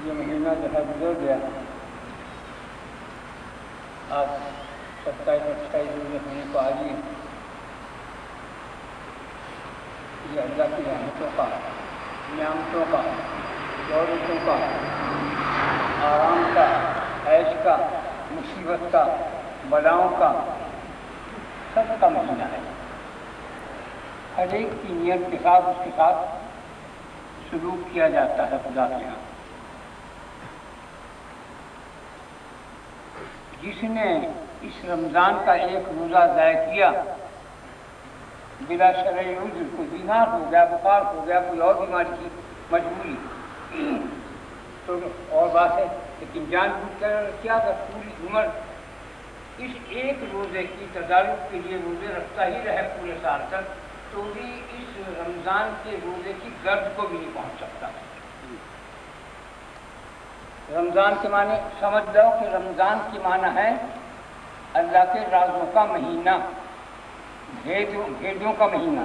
یہ مہینہ جو ہے گزر گیا، آج 27-28 روزے ہونے کو آ گئی. یہ اللہ کی رحمتوں کا، نعمتوں کا، دولتوں کا، آرام کا، عیش کا، مصیبت کا، بلاؤں کا، سب کا مہینہ ہے. ہر ایک کی نیت کے ساتھ اس کے ساتھ سلوک کیا جاتا ہے خدا کے یہاں. جس نے اس رمضان کا ایک روزہ ضائع کیا بلا شرعی عذر، کوئی بیمار ہو گیا، بخار ہو گیا، کوئی اور بیماری کی مجبوری تو اور بات ہے، لیکن جان بوجھ کر کیا اگر پوری عمر اس ایک روزے کی تدارک کے لیے روزے رکھتا ہی رہے پورے سال تک تو بھی اس رمضان کے روزے کی گرد کو بھی نہیں پہنچ سکتا. رمضان کے معنی سمجھ لو کہ رمضان کی معنی ہے اللہ کے رازوں کا مہینہ، بھیدوں کا مہینہ،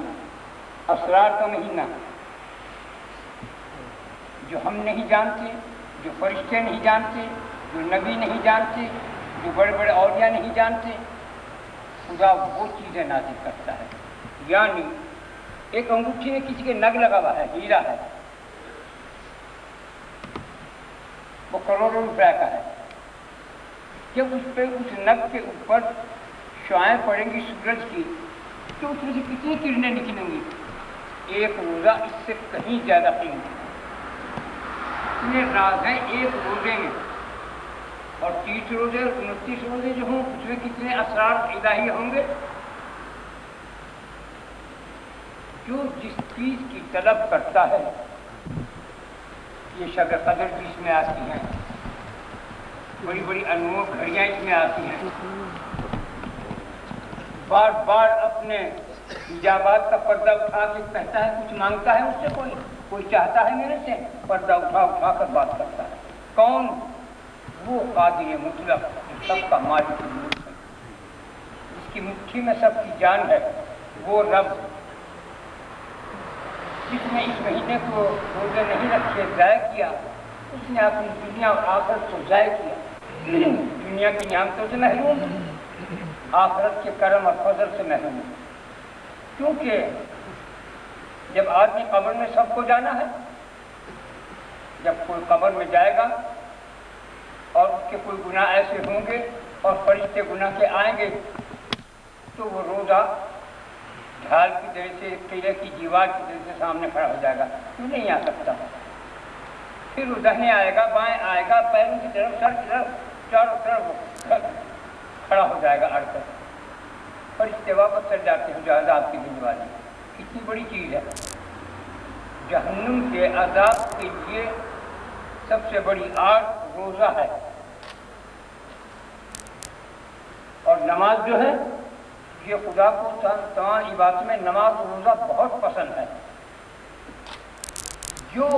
اسرار کا مہینہ، جو ہم نہیں جانتے، جو فرشتے نہیں جانتے، جو نبی نہیں جانتے، جو بڑے بڑے اولیاء نہیں جانتے. خدا وہ چیزیں نازل کرتا ہے. یعنی ایک انگوٹھی میں کسی کے نگ لگا ہوا ہے، ہیرا ہے، وہ کروڑوں روپے کا ہے. جب اس پہ اس نگ کے اوپر شعائیں پڑیں گی سورج کی تو اس میں سے کتنی کرنیں نکلیں گی؟ ایک روزہ اس سے کہیں زیادہ قیمتی. اتنے راز ہیں ایک روزے میں، اور 30 روزے 29 روزے جو ہوں اس میں کتنے اسرار الہی ہوں گے. جو جس چیز کی طلب کرتا ہے، یہ شب قدر بھی اس میں آتی ہیں، بڑی بڑی انمول گھڑیاں اس میں آتی ہیں. بار بار اپنے ایجابات کا پردہ اٹھا کے کہتا ہے، کچھ مانگتا ہے اس سے، کوئی چاہتا ہے میرے سے، پردہ اٹھا اٹھا کر بات کرتا ہے. کون؟ وہ قادر مطلق، سب کا مالک الملک ہے، جس کی مٹھی میں سب کی جان ہے. وہ رب جس نے اس مہینے کو روزے نہیں رکھے ضائع کیا، اس نے اپنی دنیا اور آخرت کو ضائع کیا. دنیا کی نعمتوں سے محروم، آخرت کے کرم اور فضل سے محروم. کیونکہ جب آدمی قبر میں سب کو جانا ہے، جب کوئی قبر میں جائے گا اور اس کے کوئی گناہ ایسے ہوں گے اور فرشتے گناہ کے آئیں گے تو وہ روزہ ڈھال کی طرح سے، قلعے کی دیوار کی طرح سے سامنے کھڑا ہو جائے گا. کیوں نہیں آ سکتا؟ پھر وہ دہنے آئے گا، بائیں آئے گا، پیروں کی طرف، سر کی طرف، چاروں طرف کھڑا ہو جائے گا اڑ کر. فرشتے واپس چل جاتے ہیں جو عذاب کی دینے والی. کتنی بڑی چیز ہے. جہنم کے عذاب کے لیے سب سے بڑی آگ روزہ ہے. اور نماز جو ہے یہ خدا کو تمام عبادت میں نماز و روزہ بہت پسند ہے. جو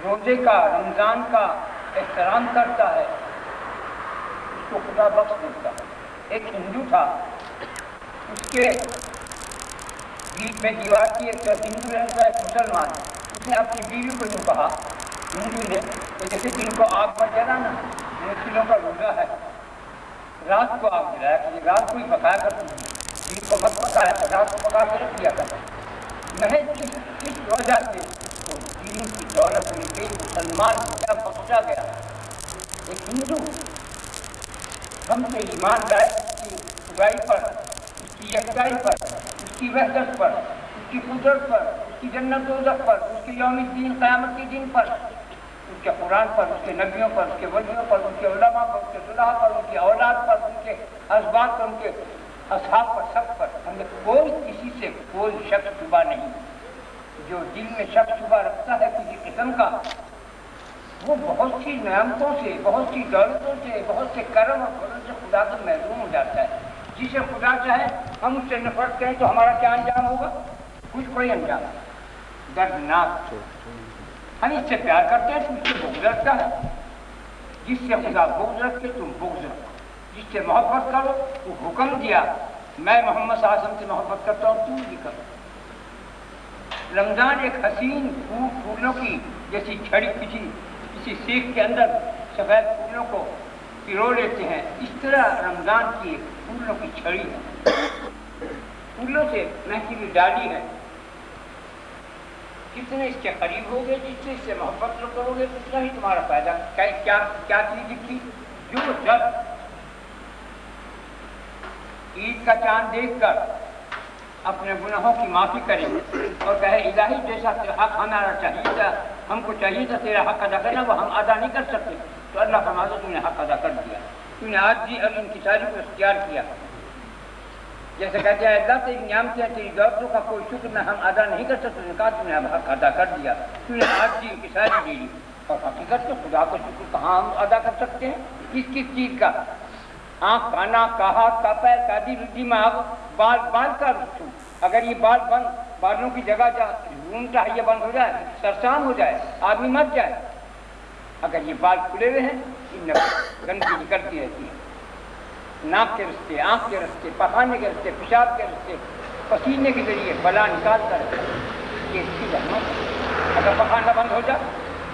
روزے کا، رمضان کا احترام کرتا ہے اس کو خدا بخش دیتا ہے. ایک ہندو تھا، اس کے بیچ میں دیوار کی ایک ہندو رہتا ہے، ایک مسلمان. اس نے اپنی بیوی کو یوں کہا، ہندو نے، کہ جیسے دن کو آگ پر جلانا، مسلمانوں کا روزہ ہے، رات کو آگ جلایا کہ رات کو ہی پکایا کرتے ہیں، دن کو مت پکایا کر، رات کو پکا کے رکھ دیا کرتے. محض کس وجہ سے تو دین کی دولت میں ایک مسلمان کو کیا بخشا گیا. ایک ہندو ہم سے ایمان لائے اس کی خدائی پر، اس کی یکتائی پر، اس کی وحدت پر، اس کی قدرت پر، اس کی جنت دوزخ پر، اس کے یوم الدین، قیامت کے دن پر، اس کے قرآن پر، اس کے نبیوں پر، اس کے ولیوں پر، ان کے علماء پر، اس کے صلاح پر، ان کی اولاد پر، ان کے ازواج پر، ان کے اصحاب پر، سب پر. ہم نے کوئی کسی سے کوئی شک شبہ نہیں. جو دل میں شک شبہ رکھتا ہے کسی قسم کا، وہ بہت سی نعمتوں سے، بہت سی دولتوں سے، بہت سے کرم اور فضل سے خدا کو محروم ہو جاتا ہے. جسے خدا چاہے ہم اس سے نفرت کریں تو ہمارا کیا انجام ہوگا؟ کچھ کوئی انجام دردناک. ہم اس سے پیار کرتے ہیں تو اس سے بغض رکھتا ہے. جس سے خدا بغض رکھے تم بغض رکھو. جس سے محبت کرو وہ حکم دیا، میں محمد صلی اللہ علیہ وسلم سے محبت کرتا ہوں، تم بھی کرو. رمضان ایک حسین پھولوں کی جیسی چھڑی کسی سیخ کے اندر سفید پھولوں کو پرو لیتے ہیں، اس طرح رمضان کی پھولوں کی چھڑی ہے، پھولوں سے مہکی ہوئی ڈالی ہے، جتنے اس کے قریب ہوگے، جتنے اس سے محبت کرو گے اتنا ہی تمہارا فائدہ۔ کیا چیز دکھی؟ جو جب عید کا چاند دیکھ کر اپنے گناہوں کی معافی کرے اور کہے الہی جیسا تیرا حق ہمارا چاہیے تھا، ہم کو چاہیے تھا تیرا حق ادا کرنا، وہ ہم ادا نہیں کر سکتے، تو اللہ فرماتا تم نے حق ادا کر دیا، تم نے عاجزی اور انکساری کو اختیار کیا۔ جیسے کہتے ہیں اللہ تیری نعمتیں تیری دولتوں کا کوئی شکر نہ ہم ادا نہیں کر سکتے، نے کہا تم نے اب حق ادا کر دیا، تم نے عاجزی انکساری دے دی۔ اور حقیقت میں خدا کا شکر کہاں ہم ادا کر سکتے ہیں؟ کس چیز کا؟ آنکھ، کانا، کا ہاتھ، کا پیر، کا دل، دماغ، بال کا رسو، اگر یہ بالوں کی جگہ گھومتا ہے یہ بند ہو جائے، سرسام ہو جائے، آدمی مر جائے، اگر یہ بال کھلے ہوئے ہیں ان گندگی نکلتی رہتی ہے، ناک کے رستے، آنکھ کے رستے، پخانے کے رستے، پیشاب کے رستے، پسینے کے ذریعے بلا نکالتا رہتا ہے، یہ اس کی رحمت ہے۔ اگر پخانہ بند ہو جائے،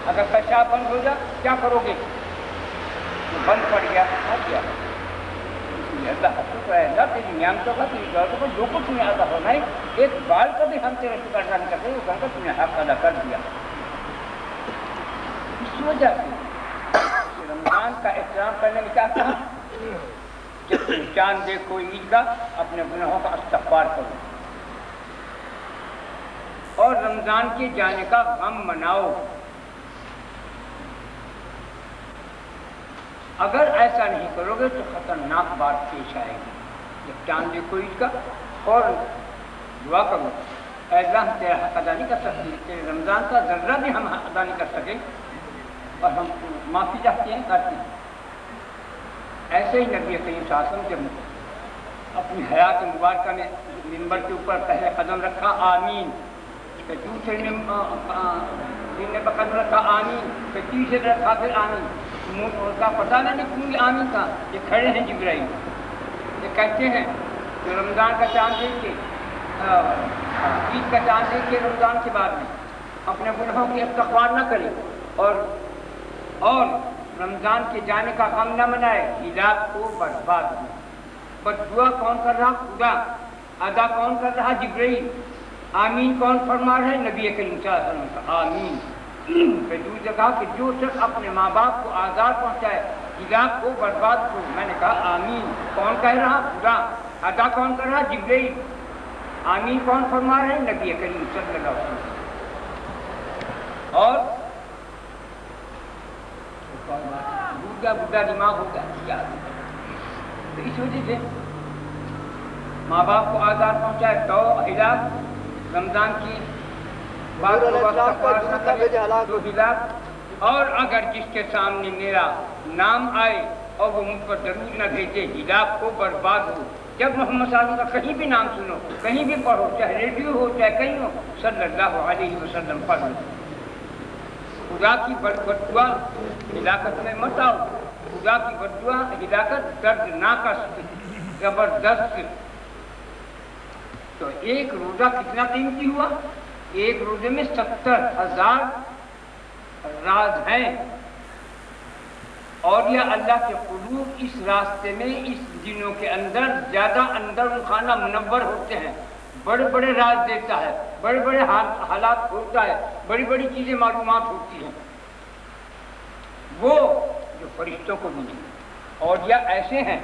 اگر پیشاب بند ہو جائے، کیا کرو گے؟ بند پڑ گیا، مر گیا۔ اللہ کا شکر ہے، اللہ تیری نعمتوں کا، تیری دولتوں کا جو کچھ تمہیں ادا ہونا ہے، ایک بال کا بھی ہم تیرا شکر ادا نہیں کرتے، وہ کہتا تم نے حق ادا کر دیا۔ اس وجہ سے رمضان کا احترام کرنے میں کیا کہا؟ جب تم چاند دیکھو عید کا اپنے گناہوں کا استغفار کرو اور رمضان کے جانے کا غم مناؤ۔ اگر ایسا نہیں کرو گے تو خطرناک بات پیش آئے گی۔ جب چاند دیکھو عید کا اور دعا کرو اے اللہ ہم تیرا حق ادا نہیں کر سکتے، تیرے رمضان کا ذرہ بھی ہم ادا نہیں کر سکے اور ہم معافی چاہتے ہیں، کرتے ہیں۔ ایسے ہی نبی کریم صلی اللہ علیہ وسلم جب اپنی حیات مبارکہ میں منبر کے اوپر پہلے قدم رکھا آمین، پھر دوسرے نے قدم رکھا آمین، پھر تیسرے رکھا پھر آمین، کا پتہ نہیں کیوں یہ آمین کا، یہ کھڑے ہیں جبرائیل، یہ کہتے ہیں کہ رمضان کا چاند دیکھ کے عید کا چاند دیکھ کے رمضان کے بعد میں اپنے گناہوں کی استغفار نہ کرے اور رمضان کے جانے کا غم نہ منائے، ہلاک کو برباد ہو۔ بس دعا کون کر رہا؟ خدا۔ ادا کون کر رہا؟ جبرائیل۔ آمین کون فرما رہا ہے؟ نبی کریم صلی اللہ علیہ وسلم کا آمین۔ پھر دوسری کہا کہ جو شخص اپنے ماں باپ کو آزار پہنچائے، ہلاک کو برباد ہو، میں نے کہا آمین۔ کون کہہ رہا؟ خدا۔ ادا کون کر رہا؟ جبرائیل۔ آمین کون فرما رہے ہیں؟ نبی کریم صلی اللہ علیہ وسلم۔ اور بوڑھا دماغ ہوتا ہے، تو اس وجہ سے ماں باپ کو آزار پہنچائے تو ہلاک، رمضان کی بات کو نہ کرے تو ہلاک، اور اگر جس کے سامنے میرا نام آئے اور وہ مجھ پر درود نہ بھیجے، ہلاک کو برباد ہو۔ جب محمد صلی اللہ علیہ وسلم کا کہیں بھی نام سنو، کہیں بھی پڑھو، چاہے ریڈیو ہو چاہے کہیں ہو، صلی اللہ علیہ وسلم پڑھ لو۔ خدا کی بددعا ہلاکت میں مت آؤ، خدا کی بددعا ہلاکت دردناک زبردست۔ تو ایک روزہ کتنا قیمتی ہوا؟ ایک روزے میں 70,000 راز ہیں، اور یہ اللہ کے قلوب اس راستے میں اس دنوں کے اندر زیادہ اندر خانہ منور ہوتے ہیں، بڑے بڑے راز دیتا ہے، بڑے بڑے حالات ہوتا ہے، بڑی بڑی چیزیں معلومات ہوتی ہیں، وہ جو فرشتوں کو بھی نہیں۔ اور یہ ایسے ہیں،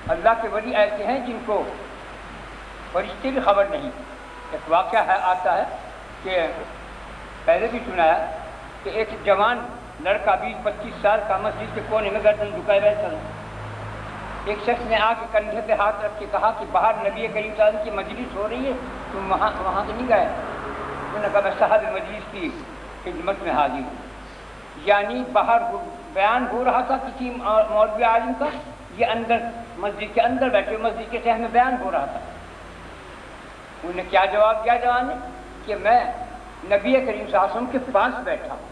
اللہ کے ولی ایسے ہیں جن کو فرشتے بھی خبر نہیں۔ ایک واقعہ آتا ہے کہ پہلے بھی سنایا کہ ایک جوان لڑکا 20-25 سال کا مسجد کے کونے میں گردن جھکائے بیٹھا تھا۔ ایک شخص نے آ کے کندھے پہ ہاتھ رکھ کے کہا کہ باہر نبی کریم صلی اللہ علیہ وسلم کی مجلس ہو رہی ہے، تم وہاں تو نہیں گئے؟ انہوں نے کہا میں صاحب مجلس کی خدمت میں حاضر ہوں۔ یعنی باہر بیان ہو رہا تھا کسی مولوی عالم کا، یہ اندر مسجد کے اندر بیٹھے، مسجد کے صحن میں بیان ہو رہا تھا۔ انہوں نے کیا جواب دیا جوان نے کہ میں نبی کریم صلی اللہ علیہ وسلم کے پاس بیٹھا ہوں،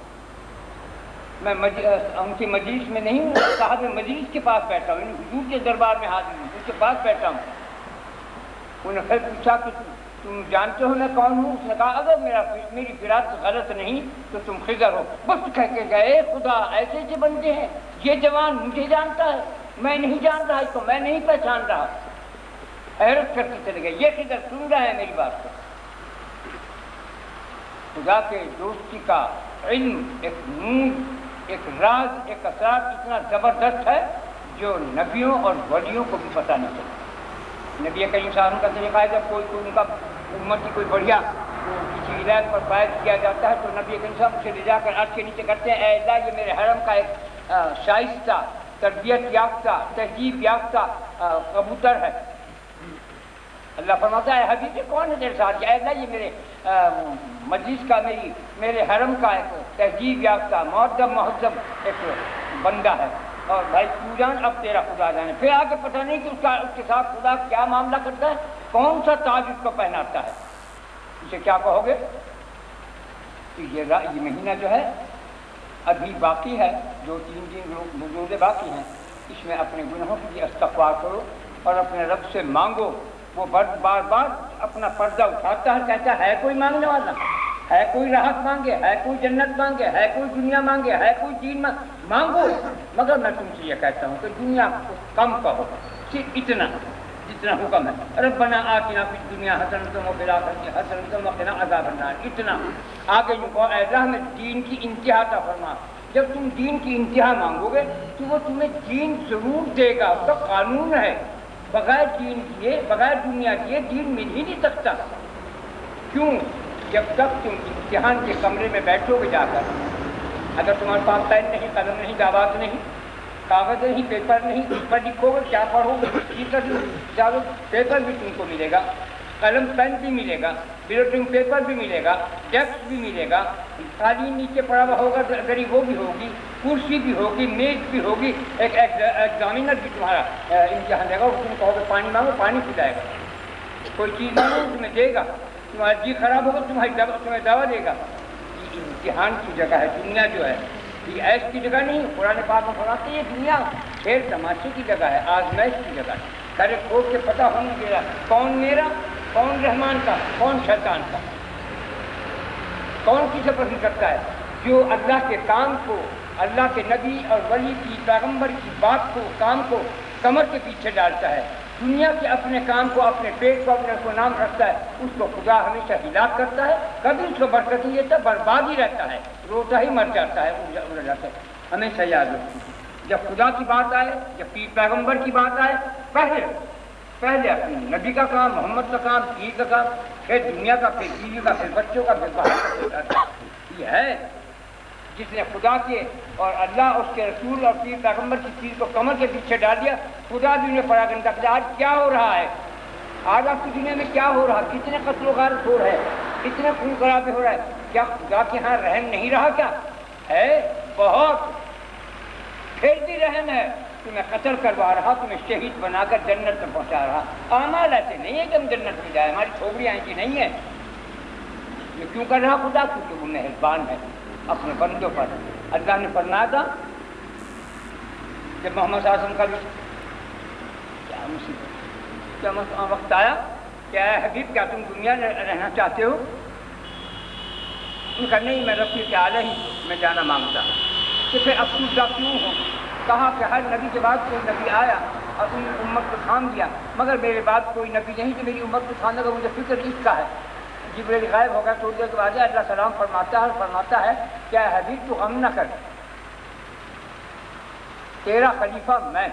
میں ان کی مجلس میں نہیں ہوں، صاحب مجلس کے پاس بیٹھا ہوں، حضور کے دربار میں حاضر ہوں، اس کے پاس بیٹھا ہوں۔ انہوں نے پھر پوچھا کہ تم جانتے ہو میں کون ہوں؟ اس نے کہا اگر میری فراست غلط نہیں تو تم خضر ہو۔ بس کہہ کے گئے خدا ایسے ایسے بنتے ہیں، یہ جوان مجھے جانتا ہے، میں نہیں جان رہا، اس کو میں نہیں پہچان رہا۔ حیرت کرتے چلے گئے، یہ خضر سن رہا ہے میری بات کو۔ خدا کے دوستی کا علم ایک نور، ایک راز، ایک اسرار اتنا زبردست ہے جو نبیوں اور ولیوں کو بھی پتہ نہیں چلتا۔ نبی کریم صلی اللہ علیہ وسلم کا طریقہ ہے جب کوئی ان کا امت کی کوئی بڑھیا کسی علاج پر فائد کیا جاتا ہے تو نبی کریم صلی اللہ علیہ وسلم اسے لے جا کر عرش کے نیچے کرتے ہیں، اے اللہ یہ میرے حرم کا ایک شائستہ، تربیت یافتہ، تہذیب یافتہ کبوتر ہے۔ اللہ فرماتا ہے حبیب کون ہے تیرے ساتھ؟ اے اللہ یہ میرے مجلس کا، میرے حرم کا ایک تہذیب یافتہ مؤدب مہذب ایک بندہ ہے۔ اور بھائی تو جان اب تیرا خدا جانے۔ پھر آگے پتہ نہیں کہ اس کے ساتھ خدا کیا معاملہ کرتا ہے، کون سا تاج اس کو پہناتا ہے، اسے کیا کہو گے؟ تو یہ مہینہ جو ہے ابھی باقی ہے، جو 3 دن روزے باقی ہیں، اس میں اپنے گناہوں کی استغفار کرو اور اپنے رب سے مانگو۔ وہ بار بار اپنا پردہ اٹھاتا ہے، کہتا ہے کوئی مانگنے والا ہے، کوئی راحت مانگے، ہے کوئی جنت مانگے، ہے کوئی دنیا مانگے، ہے کوئی دین مانگو، مگر میں تم سے یہ کہتا ہوں کہ دنیا کو کم کہو، صرف اتنا جتنا حکم ہے، ربنا آتنا فی الدنیا حسنۃ وفی الآخرۃ حسنۃ وقنا عذاب النار، اتنا۔ آگے یوں کہو اے اللہ ہمیں دین کی انتہا عطا فرما۔ جب تم دین کی انتہا مانگو گے تو وہ تمہیں دین ضرور دے گا، اس کا قانون ہے، بغیر دین دیے، بغیر دنیا دیے دین مل ہی نہیں سکتا۔ کیوں؟ جب تک تم امتحان کے کمرے میں بیٹھو گے جا کر، اگر تمہارے پاس پین نہیں، قلم نہیں، دعوات نہیں، کاغذ نہیں، پیپر نہیں، اس پر لکھو گے کیا پڑھو گے؟ چلو پیپر بھی تم کو ملے گا، قلم پین بھی ملے گا، بلوٹنگ پیپر بھی ملے گا، ڈیسک بھی ملے گا، قالین نیچے پڑا ہوا ہوگا گری وہ بھی ہوگی، کرسی بھی ہوگی، میز بھی ہوگی، ایک ایگزامینر بھی تمہارا امتحان دے گا، تم کہو گے پانی مانگو پانی پلائے گا، کوئی چیز مانگو تمہیں دے گا، تمہارا جی خراب ہوگا تمہیں دوا دے گا۔ یہ امتحان کی جگہ ہے دنیا جو ہے، یہ ایس کی جگہ نہیں۔ قرآن پاک میں فرماتے ہیں یہ دنیا کھیل تماشے کی جگہ ہے، آزمائش کی جگہ ہے۔ سارے کھول کے پتہ ہونا چاہیے کون میرا، کون رحمان کا، کون شیطان کا، کون کسے پسند کرتا ہے۔ جو اللہ کے کام کو، اللہ کے نبی اور ولی کی، پیغمبر کی بات کو، کام کو کمر کے پیچھے ڈالتا ہے، دنیا کے اپنے کام کو، اپنے پیٹ کو، اپنے کو نام رکھتا ہے، اس کو خدا ہمیشہ ہلاک کرتا ہے، کبھی اس کو برکت نہیں دیتا، برباد ہی رہتا ہے، روتا ہی مر جاتا ہے، اڑ جاتا ہے۔ ہمیشہ یاد رکھیں جب خدا کی بات آئے، جب پیر پیغمبر کی بات آئے، پہلے اپنے نبی کا کام، محمد کا کام، پیر کا کام، پھر دنیا کا، پھر بیوی کا، پھر بچوں کا، پھر باہر کا۔ یہ ہے جس نے خدا کے اور اللہ اس کے رسول اور پیر پیغمبر کی چیز کو کمر کے پیچھے ڈال دیا، خدا بھی انہیں پراگندہ کیا آج کیا ہو رہا ہے، آج آپ کی دنیا میں کیا ہو رہا ہے، کتنے قتل و غارت ہو رہے ہیں، کتنے خون خرابے ہو رہے ہیں، کیا خدا کے ہاں رحم نہیں رہا؟ کیا ہے؟ بہت، پھر بھی رحم ہے، تمہیں قتل کروا رہا، تمہیں شہید بنا کر جنت میں پہنچا رہا۔ اعمال ایسے نہیں ہے کہ ہم جنت میں جائیں، ہماری چھوڑیاں ایسی نہیں ہیں۔ یہ کیوں کر رہا خدا؟ کیونکہ وہ مہربان ہے اپنے بندوں پر۔ اللہ نے فرمایا تھا جب محمد صلی اللہ علیہ وسلم کا بھی کیا وقت آیا کہ اے حبیب کیا تم دنیا میں رہنا چاہتے ہو؟ ان کا نہیں، میں رفیق اعلیٰ ہی میں جانا مانگتا ہوں۔ کہ پھر افسوسہ کیوں ہو؟ کہا کہ ہر نبی کے بعد کوئی نبی آیا اور ان امت کو تھام دیا، مگر میرے بعد کوئی نبی نہیں کہ میری امت کو تھامنے کا مجھے فکر اس کا ہے۔ جبریل غائب ہو گیا، تھوڑی دیر کے بعد اللہ سلام فرماتا ہے کہ اے حبیب تو غم نہ کر، تیرا خلیفہ میں،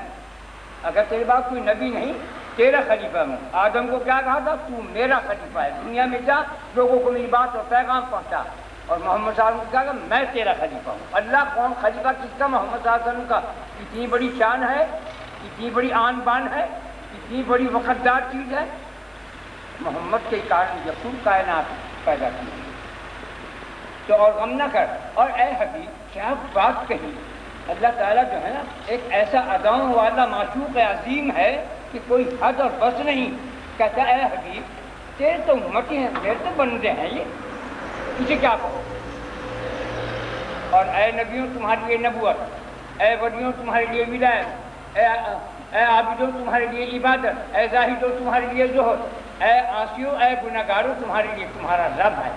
اگر تیرے بعد کوئی نبی نہیں تیرا خلیفہ میں۔ آدم کو کیا کہا تھا؟ تو میرا خلیفہ ہے، دنیا میں جا لوگوں کو میری بات اور پیغام پہنچا۔ اور محمد صلی اللہ علیہ وسلم نے کہا کہ میں تیرا خلیفہ ہوں۔ اللہ کون خلیفہ کس کا؟ محمد صلی اللہ علیہ وسلم کا۔ اتنی بڑی شان ہے، اتنی بڑی آن بان ہے، اتنی بڑی وقتدار چیز ہے، محمد کے کارن یہ خود کائنات پیدا کی۔ تو اور غم نہ کر۔ اور اے حبیب کیا بات کہی، اللہ تعالیٰ جو ہے نا ایک ایسا اداؤں والا معشوق عظیم ہے کہ کوئی حد اور بس نہیں۔ کہتا اے حبیب تیرے تو امتی ہیں، میرے تو بندے ہیں، یہ اسے کیا کہو؟ اور اے نبیوں تمہارے لیے نبوت، اے ولیوں تمہارے لیے ولایت، اے اے عابدوں تمہارے لیے عبادت، اے زاہدوں تمہارے لیے زہد، اے عاصیوں اے گناہگاروں تمہارے لیے تمہارا رب ہے۔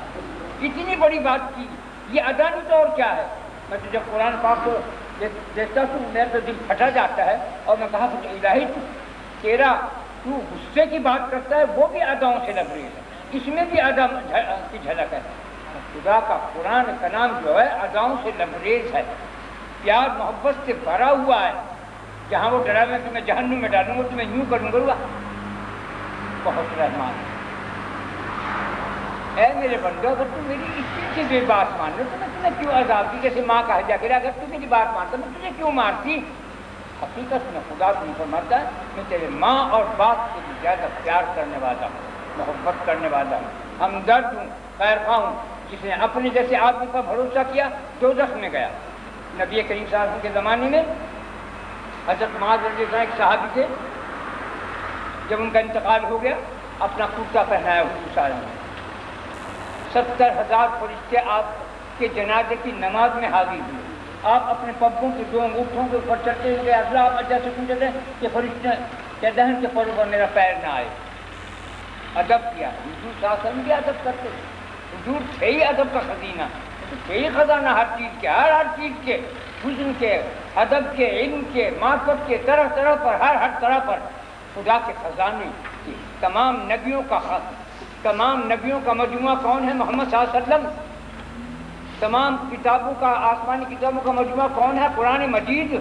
اتنی بڑی بات کی، یہ ادا نہیں تو اور کیا ہے؟ میں تو جب قرآن پاک کو دیکھتا ہوں میرا تو دل پھٹا جاتا ہے، اور میں کہا کہ الہی تیرا تو غصے کی بات کرتا ہے، وہ بھی اداؤں سے لبریز ہے، اس میں بھی ادا کی جھلک ہے۔ خدا کا قرآن کلام جو ہے اداؤں سے لبریز ہے، پیار محبت سے بھرا ہوا ہے۔ جہاں وہ ڈرا میں تمہیں جہنم میں ڈالوں گا، تمہیں یوں کروں گا، بہت رحمان ہے۔ اے میرے بندو، اگر تم میری اتنی بے بات مان لو تو میں تمہیں کیوں عذاب دی؟ جیسے ماں کہا جا کرے اگر تم میری بات مانتا میں تجھے کیوں مارتی؟ حقیقت میں خدا تم فرماتا ہے میں تیرے ماں اور باپ سے بھی زیادہ پیار کرنے والا ہوں، محبت کرنے والا ہوں، ہمدرد ہوں، خیر خواہ ہوں۔ جس نے اپنے جیسے آدمی پر بھروسہ کیا دوزخ میں گیا۔ نبی کریم صلی اللہ علیہ وسلم کے زمانے میں حضرت معاذ رضی اللہ عنہ ایک صحابی تھے، جب ان کا انتقال ہو گیا اپنا کرتا پہنایا حضور صلی اللہ علیہ وسلم، 70,000 فرشتے آپ کے جنازے کی نماز میں حاضر ہوئے۔ آپ اپنے پگوں کے 2 انگوٹھوں کے اوپر چلتے ہوئے اللہ آپ اجا سے پوچھتے ہیں کہ فرشتے کیا دہن کے پر اوپر میرا پیر نہ آئے۔ ادب کیا، حضور صلی اللہ علیہ وسلم بھی ادب کرتے تھے، حضور تھے ہی ادب کا خزینہ، تھے ہی خزانہ ہر چیز کے، ہر چیز کے، حسن کے، ادب کے، علم کے، معرفت کے، طرح طرح پر، ہر طرح پر خدا کے خزانے کی تمام نبیوں کا خط، تمام نبیوں کا مجموعہ کون ہے؟ محمد صلی اللہ علیہ وسلم۔ تمام کتابوں کا، آسمانی کتابوں کا مجموعہ کون ہے؟ قرآن مجید۔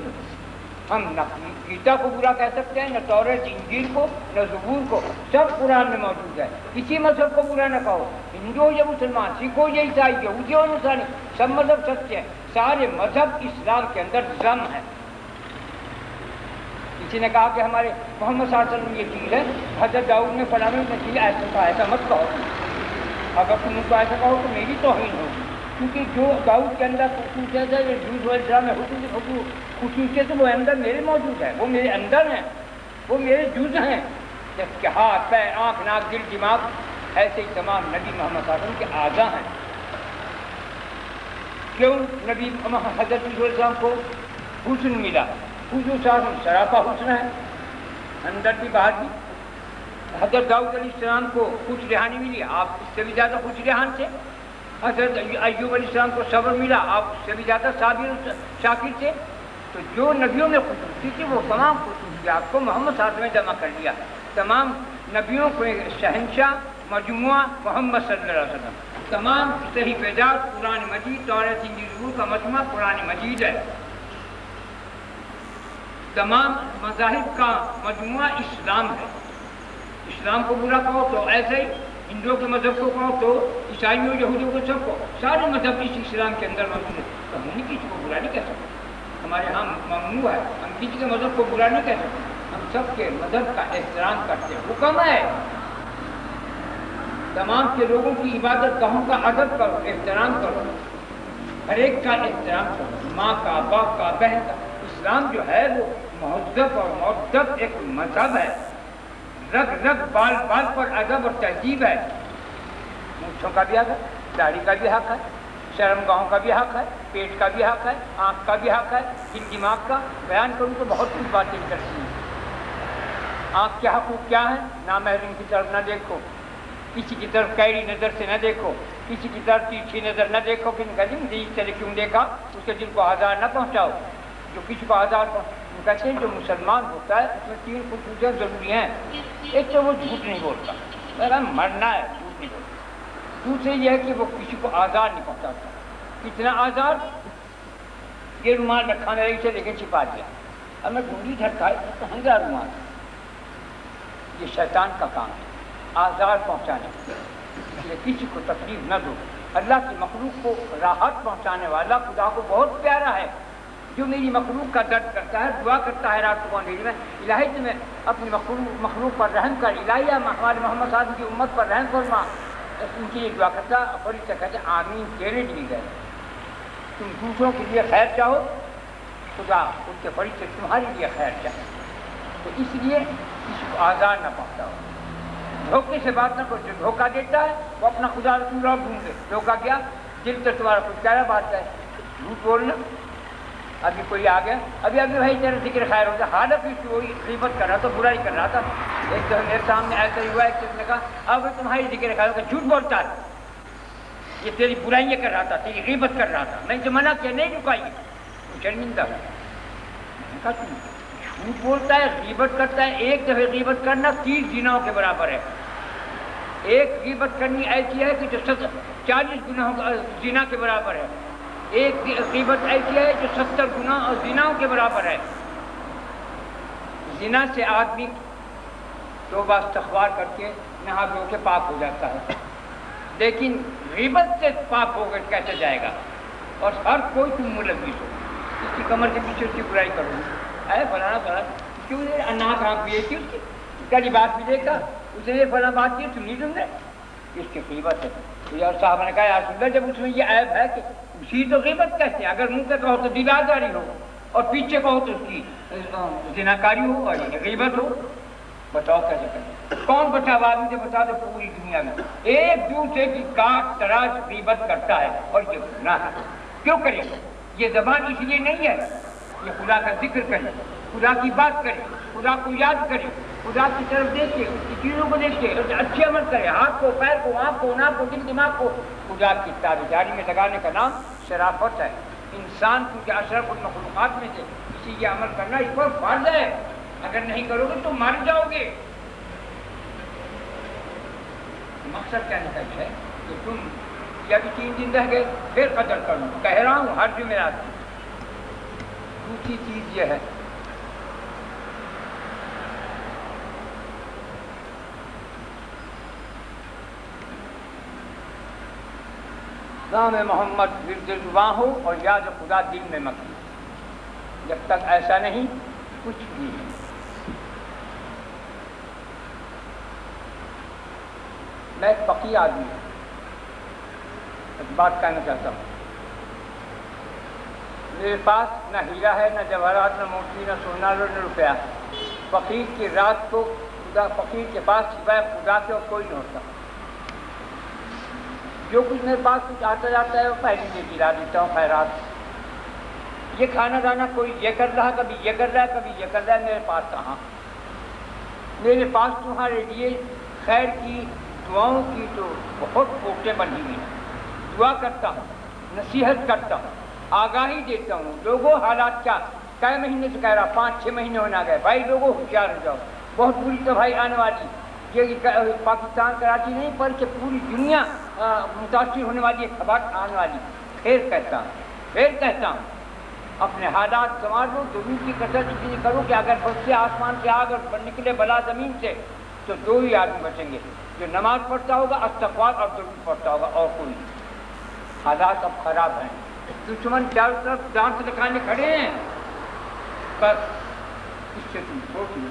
ہم نہ گیتا کو برا کہہ سکتے ہیں، نہ توریت انجیل کو، نہ زبور کو، سب قرآن میں موجود ہے۔ کسی مذہب کو برا نہ کہو، ہندو ہو یا مسلمان، سکھ ہو یا عیسائی، یہودی ہو یا نصرانی، سب مذہب سچے ہیں۔ سارے مذہب اسلام کے اندر ضم ہے۔ کسی نے کہا کہ ہمارے محمد صلی اللہ علیہ وسلم یہ چیز ہے، حضرت داؤد نے فلاں نے چیز ایسا کہا، ایسا مت کہو۔ اگر تم ان کو ایسا کہو تو میری توہین ہوگی، کیونکہ جو داؤد کے اندر خصوصیت ہے، یہ جوز علیہ السلام میں خصوصیت وہ اندر میرے موجود ہے، وہ میرے اندر ہیں، وہ میرے جز ہیں۔ جیسے کہ ہاتھ پیر آنکھ ناک دل دماغ، ایسے ہی تمام نبی محمد صلی اللہ علیہ وسلم کے اعضاء ہیں۔ کیوں نبی حضرت علیہ السلام کو حسن ملا؟ حضور صلی اللہ علیہ وسلم سراپا حسن ہے، اندر بھی باہر بھی۔ حضرت داؤد علیہ السلام کو خوش رہانی ملی، آپ اس سے بھی زیادہ خوش رہان تھے۔ حضرت ایوب علیہ السلام کو صبر ملا، آپ اس سے بھی زیادہ صابر شاکر تھے۔ تو جو نبیوں میں خصوصی تھی وہ تمام خصوصیات کو محمد صلی اللہ علیہ وسلم نے جمع کر لیا۔ تمام نبیوں کو شہنشاہ مجموعہ محمد صلی اللہ علیہ وسلم، تمام صحیح بیدار قرآن مجید، توریت انجیل زبور کا مجموعہ قرآن مجید ہے، تمام مذاہب کا مجموعہ اسلام ہے۔ اسلام کو برا کہو تو ایسے ہی ہندوؤں کے مذہب کو کہو تو عیسائیوں یہودیوں کو سب کو، سارے مذہب اس اسلام کے اندر موجود ہے۔ تو ہم نہیں کسی کو برا نہیں کہہ سکتے، ہمارے ہاں ممنوع ہے، ہم کسی کے مذہب کو برا نہیں کہہ سکتے، ہم سب کے مذہب کا احترام کرتے ہیں، حکم ہے تمام کے لوگوں کی عبادت گاہوں کا ادب کرو، احترام کرو، ہر ایک کا احترام کرو، ماں کا، باپ کا، بہن کا۔ اسلام جو ہے وہ مہذب اور مؤدب ایک مذہب ہے، رگ رگ بال بال پر ادب اور تہذیب ہے۔ مونچھوں کا بھی حق ہے، داڑھی کا بھی حق ہے، شرم گاہوں کا بھی حق ہے، پیٹ کا بھی حق ہے، آنکھ کا بھی حق ہے، دل دماغ کا بیان کروں تو بہت کچھ باتیں کرتی ہیں۔ آنکھ کے حقوق کیا ہیں؟ نامحرم کی طرف نہ دیکھو، کسی کی طرف کیڑی نظر سے نہ دیکھو، کسی کی طرف تیرچھی نظر نہ دیکھو، چلے کیوں دیکھا، اس کے دل کو آزار نہ پہنچاؤ۔ جو کسی کو آزار کہتے ہیں جو مسلمان ہوتا ہے اس میں 3 خصوصیات ضروری ہیں۔ ایک تو وہ جھوٹ نہیں بولتا، اگر مرنا ہے جھوٹ نہیں بولتا۔ دوسرے یہ ہے کہ وہ کسی کو آزار نہیں پہنچاتا۔ کتنا آزار؟ یہ رومال رکھا میں اسے لے کے چھپا دیا، اب میں ڈھونڈی جھٹکائی تو ہنگا رومال، یہ شیطان کا کام ہے، آزار پہنچانے، اس لیے کسی کو تکلیف نہ دو۔ اللہ کی مخلوق کو راحت پہنچانے والا خدا کو بہت پیارا ہے، جو میری مخلوق کا درد کرتا ہے، دعا کرتا ہے رات کو اندھیرے میں، الہی تمہیں اپنی مخلوق پر رحم کر، الہی ہمارے محمد صلی اللہ علیہ وسلم کی امت پر رحم فرما۔ ان کی یہ دعا کرتا ہے، فرشتے کہتے ہیں آمین تیرے لیے گئے۔ تم دوسروں کے لیے خیر چاہو، خدا ان کے فرشتے تمہارے لیے خیر چاہے، تو اس لیے کسی کو آزار نہ پہنچاؤ۔ دھوکے سے بات نہ کرو، جو دھوکہ دیتا ہے وہ اپنا خدا رسول اور ڈھونڈے، دھوکہ کیا؟ دل تو تمہارا کچھ کہہ رہا بات ہے، جھوٹ بولنا، ابھی کوئی آ گیا، ابھی بھائی تیرا ذکر خیر ہوتا، حالت اس کی وہی غیبت کر رہا تھا، برائی کر رہا تھا. ایک دفعہ میرے سامنے ایسا ہی ہوا، ایک کس نے کہا اب تمہاری ذکر خیر ہوتا جھوٹ بولتا ہے، یہ تیری برائیاں کر رہا تھا، تیری غیبت کر رہا تھا. میں جو منع کیا نہیں رکائی، وہ شرمندہ ہے. جھوٹ بولتا ہے، غیبت کرتا ہے. ایک دفعہ غیبت کرنا 30 زناؤں کے برابر ہے. ایک غیبت کرنی ایسی ہے کہ جو 40 گناہوں زنا کے برابر ہے. ایک غیبت ایسی ہے جو 70 گناہ اور زناؤں کے برابر ہے. زنا سے آدمی توبہ استغفار کر کے نہا دھو کے پاک ہو جاتا ہے، لیکن غیبت سے پاک ہو کر کیسے جائے گا؟ اور ہر کوئی تم ملوث ہو، اس کی کمر کے پیچھے اس کی برائی کرو، اے فلانا فلانا کیوں ناک آنکھ بھی تھی، اس کی لباس بھی دیکھا، اس نے یہ فلاں بات کی، تم نہیں سن رہے، اس کی غیبت ہے. تو صاحب نے کہا یا رسول اللہ جب اس میں یہ عیب ہے کہ اسی تو غیبت کہتے ہیں، اگر منہ پہ کہو تو دیدارداری ہو اور پیچھے کہو تو اس کی زناکاری ہو اور یہ غیبت ہو، بتاؤ کیسے کریں؟ کون بچا آدمی سے بتا دو پوری دنیا میں ایک دوسرے کی کاٹ تراش غیبت کرتا ہے اور یہ گناہ ہے. کیوں کرے؟ یہ زبان اس لیے نہیں ہے، یہ خدا کا ذکر کرے، خدا کی بات کرے، خدا کو یاد کرے، خدا کی طرف دیکھے، اس کی چیزوں کو دیکھے، اچھے عمل کرے، ہاتھ کو، پیر کو، آنکھ کو، ناک کو، دل دماغ کو خدا کی تابعداری میں لگانے کا نام شرافت ہے. انسان کیونکہ اشرف المخلوقات میں سے کسی یہ عمل کرنا اس پر فرض ہے، اگر نہیں کرو گے تو مر جاؤ گے. مقصد کہنے کا ہے کہ تم یہ ابھی 3 دن رہ گئے پھر قدر کر لوں، کہہ رہا ہوں ہر جمعرات. دوسری چیز یہ ہے نام محمد ورد زباں ہو اور یاد خدا دل میں مکن. جب تک ایسا نہیں کچھ بھی نہیں. میں ایک فقیر آدمی ہوں، ایک بات کہنا چاہتا ہوں. میرے پاس نہ ہیرا ہے، نہ جواہرات، نہ موتی، نہ سونا، نہ روپیہ. فقیر کی رات کو خدا، فقیر کے پاس سوائے خدا کے اور کوئی نہیں ہوتا. جو کچھ میرے پاس کچھ آتا جاتا ہے وہ پہلے سے گرا دیتا ہوں خیرات. یہ کھانا دانا کوئی یہ کر رہا، کبھی یہ کر رہا ہے، کبھی یہ کر رہا ہے، میرے پاس کہاں؟ میرے پاس تمہارے لیے خیر کی دعاؤں کی تو بہت پوٹیں بنی ہوئی ہیں. دعا کرتا ہوں، نصیحت کرتا ہوں، آگاہی دیتا ہوں. لوگوں حالات کیا کئی مہینے سے کہہ رہا، 5-6 مہینے ہونا گئے، بھائی لوگوں ہوشیار ہو جاؤ، بہت بری تباہی آنے والی. یہ پاکستان کراچی نہیں بلکہ پوری دنیا متاثر ہونے والی ہے، خبر آنے والی. پھر کہتا ہوں اپنے حالات سنوار لو، ضرور کی کثرت اس لیے کرو کہ اگر برسے آسمان سے آگ اور نکلے بلا زمین سے تو 2 ہی آدمی بچیں گے، جو نماز پڑھتا ہوگا، استغفار اور درود پڑھتا ہوگا، اور کوئی. حالات اب خراب ہیں، دشمن چاروں طرف دانت دکھانے کھڑے ہیں. بس اس سے تم سوچ لو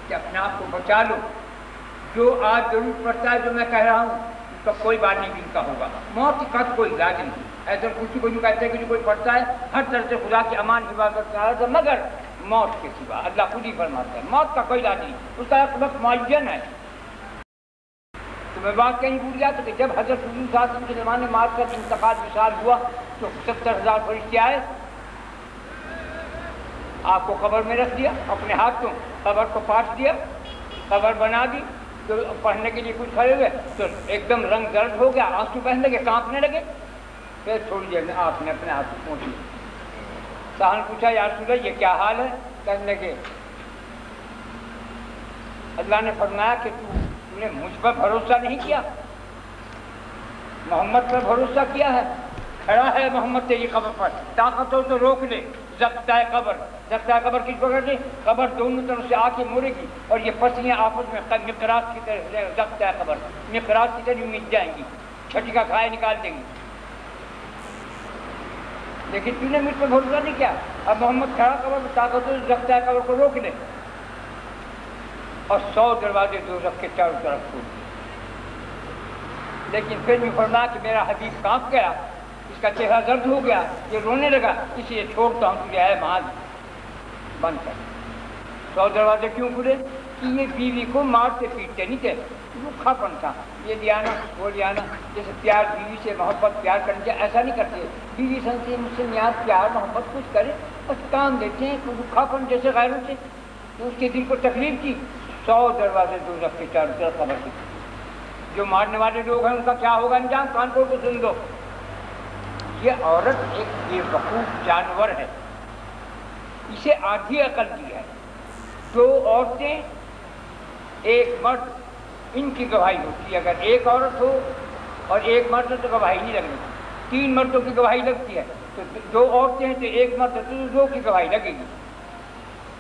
کہ اپنے آپ کو بچا لو. جو آج ضرور پڑتا ہے جو میں کہہ رہا ہوں اس کا کوئی بات نہیں ان کا ہوگا. موت کا کوئی علاج نہیں. ایسا کسی کو جو کہتے ہیں کہ جو کوئی پڑھتا ہے ہر طرح سے خدا کی امان حفاظت کر رہا ہے، مگر موت کے سوا اللہ خود ہی فرماتا ہے موت کا کوئی علاج نہیں، اس کا ایک وقت معین ہے. تو میں بات کہیں بھول گیا کہ جب حضرت حضور صلی اللہ علیہ وسلم کے زمانے میں مار کر انتقال وصال ہوا تو 70,000 فرشتے آئے، آپ کو قبر میں رکھ دیا، اپنے ہاتھوں قبر کو پاٹ دیا، قبر بنا دی. تو پڑھنے کے لیے کچھ کھڑے ہوئے تو ایک دم رنگ درد ہو گیا، آنسو بہنے لگے، کانپنے لگے. پھر تھوڑی دیر میں آپ نے اپنے ہاتھ پہنچ لیا. صاحب پوچھا یا رسول اللہ یہ کیا حال ہے؟ کہنے لگے اللہ نے فرمایا کہ تو نے مجھ پر بھروسہ نہیں کیا، محمد پر بھروسہ کیا ہے. کھڑا ہے محمد تیری قبر پر، طاقت ہو تو روک لے. زبطہ قبر، زبطہ قبر کس پکڑ لے؟ قبر دونوں طرف سے آ کے مڑے گی اور یہ پسلیاں آپس میں مقراط کی طرح، زبطہ قبر مقراط کی طرح مٹ جائیں گی، چھٹی کا کھائے نکال دیں گی. لیکن تو نے مجھ پر بھروسہ نہیں کیا. اب محمد کھڑا قبر میں، طاقت ہو زبطہ قبر کو روک لے اور 100 دروازے دوزخ کے چاروں طرف کھول دیے. لیکن پھر بھی فرمایا کہ میرا حبیب کانپ گیا، اس کا چہرہ زرد ہو گیا، یہ رونے لگا، اس لیے چھوڑتا ہوں تجھے ہے معاذ بند کر. 100 دروازے کیوں کھلے؟ کہ یہ بیوی کو مارتے پیٹتے نہیں تھے، روکھاپن تھا، یہ لیا نا وہ لیا نا، جیسے پیار بیوی سے محبت پیار کرنے سے ایسا نہیں کرتے، بیوی سمجھتی ہے مجھ سے نیاز پیار محبت کچھ کرے بس کام دیتے ہیں، روکھاپن جیسے غیروں سے، تو اس کے دل کو تکلیف کی 100 دروازے دوزخ کے چاروں طرف خبر تھی۔ جو مارنے والے لوگ ہیں ان کا کیا ہوگا انجام، کانپور کو سن دو۔ یہ عورت ایک بے وقوف جانور ہے، اسے آدھی عقل دی ہے، 2 عورتیں 1 مرد، ان کی گواہی ہوتی ہے، اگر 1 عورت ہو اور 1 مرد تو گواہی نہیں لگنی، 3 مردوں کی گواہی لگتی ہے، تو 2 عورتیں ہیں تو 1 مرد تو 2 کی گواہی لگے گی،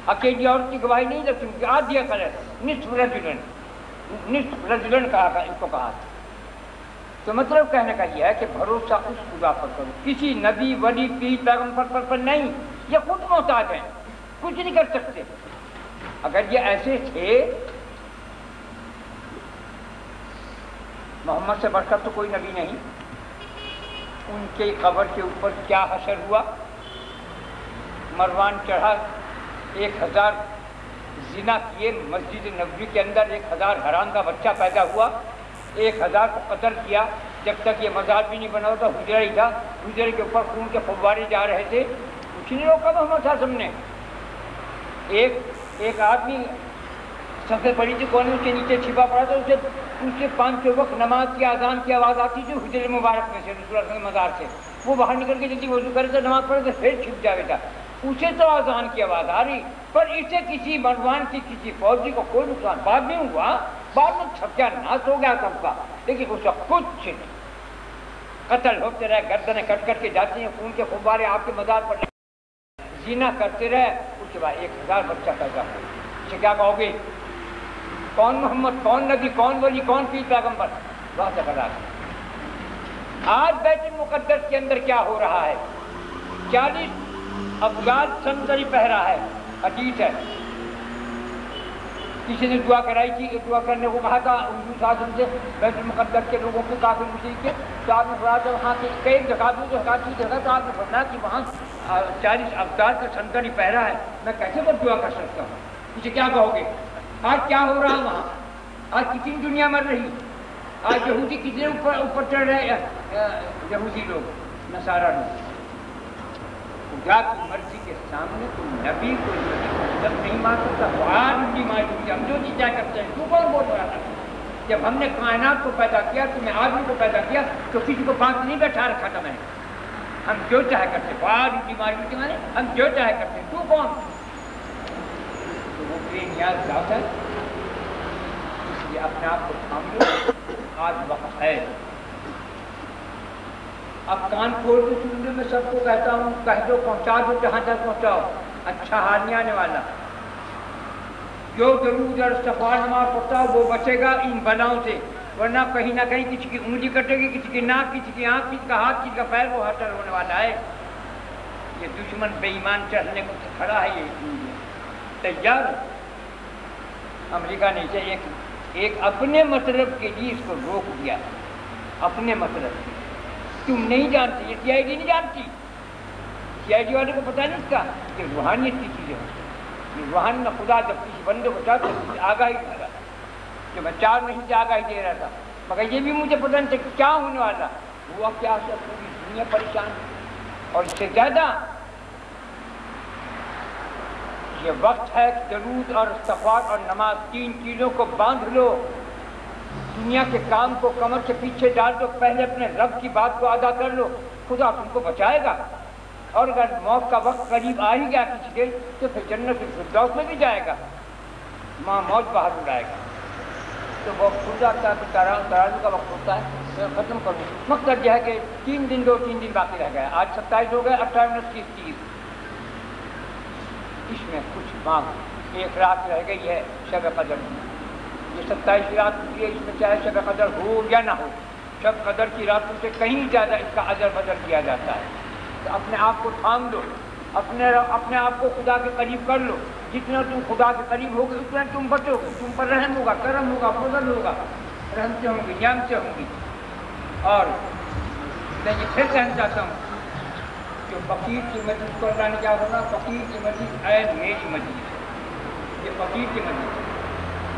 اکیلی عورت کی گواہی نہیں لگتی، کیونکہ آدھی عقل ہے، نصف رجلن کہا اس کو کہا۔ تو مطلب کہنے کا یہ ہے کہ بھروسہ اس خدا پر کرو، کسی نبی ولی پیر پیغمبر پر نہیں، یہ خود محتاج ہیں، کچھ نہیں کر سکتے۔ اگر یہ ایسے تھے، محمد سے بڑھ کر تو کوئی نبی نہیں، ان کے قبر کے اوپر کیا حشر ہوا، مروان چڑھا، 1000 زنا کیے، مسجد نبوی کے اندر 1000 حرام کا بچہ پیدا ہوا، 1000 کو قتل کیا، جب تک یہ مزار بھی نہیں بنا ہوتا، حجرہ ہی تھا، حجرے کے اوپر خون کے فوارے جا رہے تھے، کچھ نہیں روکا محمد صلی اللہ علیہ وسلم نے۔ ایک آدمی سب سے بڑی تھی کونے کے نیچے چھپا پڑا تھا، اسے 5 وقت نماز کی اذان کی آواز آتی تھی حجرے مبارک میں سے، رسول اللہ کے مزار سے، وہ باہر نکل کے جلدی وضو کرے تو نماز پڑھے تو پھر چھپ جاوے تھا، اسے تو اذان کی آواز آ رہی، پر اسے کسی مروان کی کسی فوجی کو کوئی نقصان بعد میں ہوا، بعد میں چھپیا ناس ہو گیا سب کا، لیکن اس کا کچھ نہیں، قتل ہوتے رہے، گردنیں کٹ کٹ کے جاتی ہیں، خون کے فوارے آپ کے مزار پر زنا کرتے رہے، اس کے بعد 1000 بچہ پیدا ہوا، اسے کیا کہو گے؟ کون محمد، کون نبی، کون ولی، کون پیر پیغمبر؟ بہت زبردست۔ آج بیت المقدس کے اندر کیا ہو رہا ہے؟ 40 افغان سمندری پہرا ہے، حدیث ہے، کسی نے دعا کرائی تھی، دعا کرنے کو کہا تھا حضور صلی اللہ علیہ وسلم سے بیت المقدس کے لوگوں کو، کافر مشرک کے، تو آپ نے فرمایا تھا وہاں کے کئی جگہ کی جگہ، تو آپ نے فرمایا کہ وہاں 40 افغان کا سمندری پہرا ہے، میں کیسے پر دعا کر سکتا ہوں؟ اسے کیا کہو گے؟ آج کیا ہو رہا وہاں؟ آج کتنی دنیا مر رہی، آج یہودی کتنے اوپر چڑھ رہے ہیں، یہودی لوگ، نصارہ لوگ۔ خدا کی مرضی کے سامنے کوئی نبی کوئی مطلب نہیں مان سکتا، نہیں معلوم، ہم جو چیز کیا کرتے ہیں، تو کون بول رہا تھا؟ جب ہم نے کائنات کو پیدا کیا، تمہیں آدمی کو پیدا کیا، تو کسی کو پاس نہیں بیٹھا رکھا تھا میں نے، ہم جو چاہے کرتے، معلوم کے مانے ہم جو چاہے کرتے، تو کون؟ تو وہ بے نیاز ذات ہے، اس لیے اپنے آپ کو تھام لو، آج وقت ہے۔ اب کان کھول کے سن لو، میں سب کو کہتا ہوں، کہہ دو، پہنچا دو، جہاں تک پہنچاؤ، اچھا حال نہیں آنے والا۔ جو درود اور استغفار نماز پڑھتا ہو وہ بچے گا ان بلاؤں سے، ورنہ کہیں نہ کہیں کسی کی انگلی کٹے گی، کسی کی ناک، کسی کی آنکھ، کسی کا ہاتھ، کسی کا پیر، وہ حشر ہونے والا ہے۔ یہ دشمن بے ایمان چڑھنے کو کھڑا ہے، یہ تیار۔ امریکہ نے اسے ایک اپنے مطلب کے لیے اس کو روک دیا، اپنے مطلب کے۔ تم نہیں جانتے، یہ سی آئی ڈی نہیں جانتی، سی آئی ڈی والے کو پتہ نہیں اس کا کہ روحانیت کی چیزیں ہوتی ہیں۔ روحانی میں خدا جب کسی بندے کو چاہتا ہے آگاہی دے رہا تھا، جو میں 4 مہینے سے آگاہی دے رہا تھا، مگر یہ بھی مجھے پتہ نہیں تھا کہ کیا ہونے والا ہوا، کیا سے پوری دنیا پریشان ہے۔ اور اس سے زیادہ یہ وقت ہے کہ درود اور استغفار اور نماز، 3 چیزوں کو باندھ لو، دنیا کے کام کو کمر کے پیچھے ڈال دو، پہلے اپنے رب کی بات کو ادا کر لو، خدا تم کو بچائے گا۔ اور اگر موت کا وقت قریب آ ہی گیا کسی کے، تو پھر جنت الفردوس میں بھی جائے گا، ماں موت باہر اڑائے گا۔ تو وہ کھل جاتا ہے، تو ترازو کا وقت ہوتا ہے۔ میں ختم کروں، مقصد یہ ہے کہ 3 دن 2-3 دن باقی رہ گئے، آج 27 ہو گئے، 28 29 30، اس میں کچھ مانگ، 1 رات رہ گئی ہے شب قدر میں، یہ 27 رات ہوتی ہے، اس میں چاہے شب قدر ہو یا نہ ہو، شب قدر کی راتوں سے کہیں زیادہ اس کا اجر بدل کیا جاتا ہے۔ تو اپنے آپ کو تھام لو، اپنے آپ کو خدا کے قریب کر لو، جتنا تم خدا کے قریب ہوگے اتنا تم بچو گے، تم پر رحم ہوگا، کرم ہوگا، فضل ہوگا، رحم سے ہوں گی، نعم سے ہوں گی۔ اور میں یہ پھر کہنا چاہتا ہوں کہ فقیر کی مجلس کو اللہ نے کیا ہونا، فقیر کی مجلس اے میری مجلس، یہ فقیر کی مجلس ہے،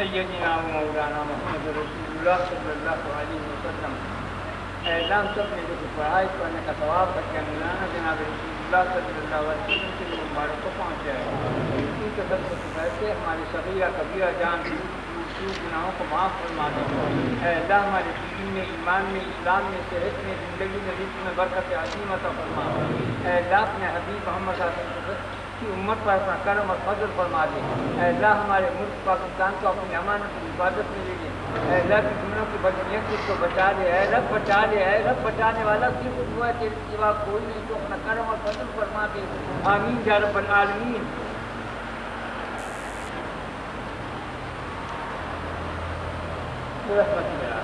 سیدنا و مولانا محمد رسول اللہ صلی اللہ علیہ وسلم، اے اللہ ہم سب نے جو پڑھائی پڑھنے کا ثواب بچہ مولانا جناب رسول اللہ صلی اللہ علیہ وسلم کے لیے مبارک کو پہنچائے، ان کے فضل سے کہتے ہماری صغیرہ کبیرہ جان گناہوں کو معاف فرما دے، اے اللہ ہمارے دین میں، ایمان میں، اسلام میں، صحت میں، زندگی میں، رزق میں برکت عظیم عطا فرما، اے اللہ اپنے حبیب محمد صلی اللہ علیہ وسلم کی امت پر اپنا کرم اور فضل فرما دے، اے اللہ ہمارے ملک پاکستان کو اپنی امانت کی حفاظت میں لے لے، اے اللہ کی دنوں کی بدنیت کو بچا لے، اے رب بچا لے، اے رب بچانے والا صرف تو ہے، تیرے سوا کوئی نہیں، تو اپنا کرم اور فضل فرما دے، آمین یا رب العالمین۔ رحمت اللہ